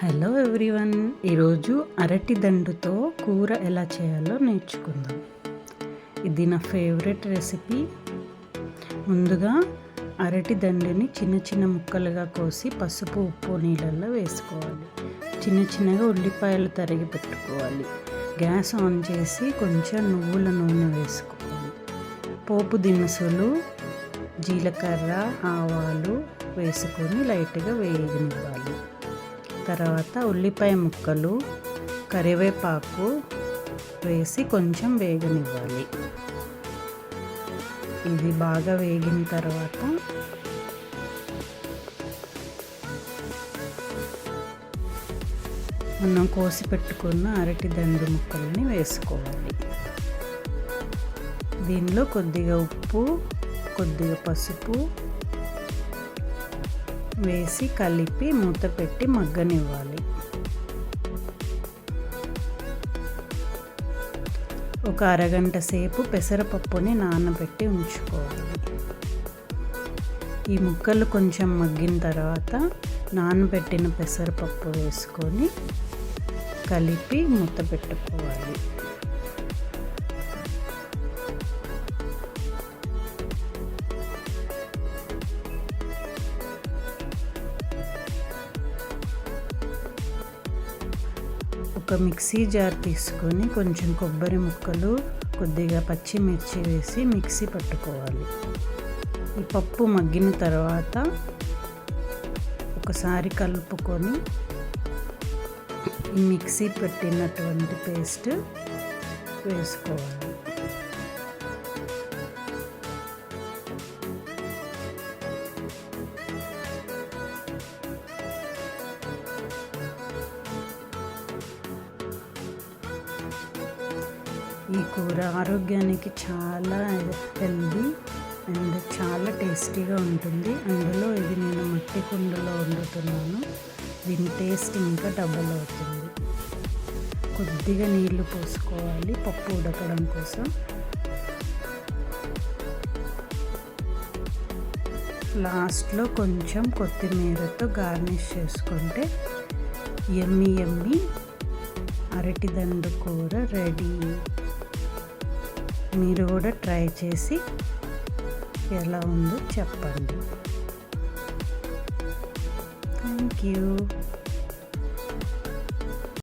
Hello everyone, ఈరోజు అరటి దండుతో కూర ఎలా చేయాలో నేర్చుకుందాం. ఇది నా ఫేవరెట్ రెసిపీ. ముందుగా అరటి దండుని చిన్న చిన్న ముక్కలుగా కోసి పసుపు ఉప్పు నీళ్ళల్లో వేసుకోవాలి. చిన్న చిన్నగా ఉల్లిపాయలు తరిగి పెట్టుకోవాలి. గ్యాస్ ఆన్ చేసి కొంచెం నువ్వుల నూనె వేసుకోవాలి. పోపు దినుసులు జీలకర్ర ఆవాలు వేసుకొని లైట్గా వేగనివ్వాలి. తర్వాత ఉల్లిపాయ ముక్కలు కరివేపాకు వేసి కొంచెం వేగనివ్వాలి. ఇది బాగా వేగిన తర్వాత మనం కోసి పెట్టుకున్న అరటి దండు ముక్కల్ని వేసుకోవాలి. దీనిలో కొద్దిగా ఉప్పు కొద్దిగా పసుపు వేసి కలిపి మూత పెట్టి మగ్గనివ్వాలి. ఒక అరగంట సేపు పెసరపప్పుని నానబెట్టి ఉంచుకోవాలి. ఈ ముక్కలు కొంచెం మగ్గిన తర్వాత నానబెట్టిన పెసరపప్పు వేసుకొని కలిపి మూత పెట్టుకోవాలి. ఒక మిక్సీ జార్ తీసుకొని కొంచెం కొబ్బరి ముక్కలు కొద్దిగా పచ్చిమిర్చి వేసి మిక్సీ పట్టుకోవాలి. ఈ పప్పు మగ్గిన తర్వాత ఒకసారి కలుపుకొని ఈ మిక్సీ పెట్టినటువంటి పేస్ట్ వేసుకోవాలి. ఈ కూర ఆరోగ్యానికి చాలా హెల్దీ అండ్ చాలా టేస్టీగా ఉంటుంది. అందులో ఇది నేను మట్టి కుండలో వండుతున్నాను. దీని టేస్ట్ ఇంకా డబల్ అవుతుంది. కొద్దిగా నీళ్లు పోసుకోవాలి పప్పు ఉడకడం కోసం. లాస్ట్లో కొంచెం కొత్తిమీరతో గార్నిష్ చేసుకుంటే యమ్మీ యమ్మీ అరటి దండు కూర రెడీ. మీరు కూడా ట్రై చేసి ఎలా ఉందో చెప్పండి. Thank you.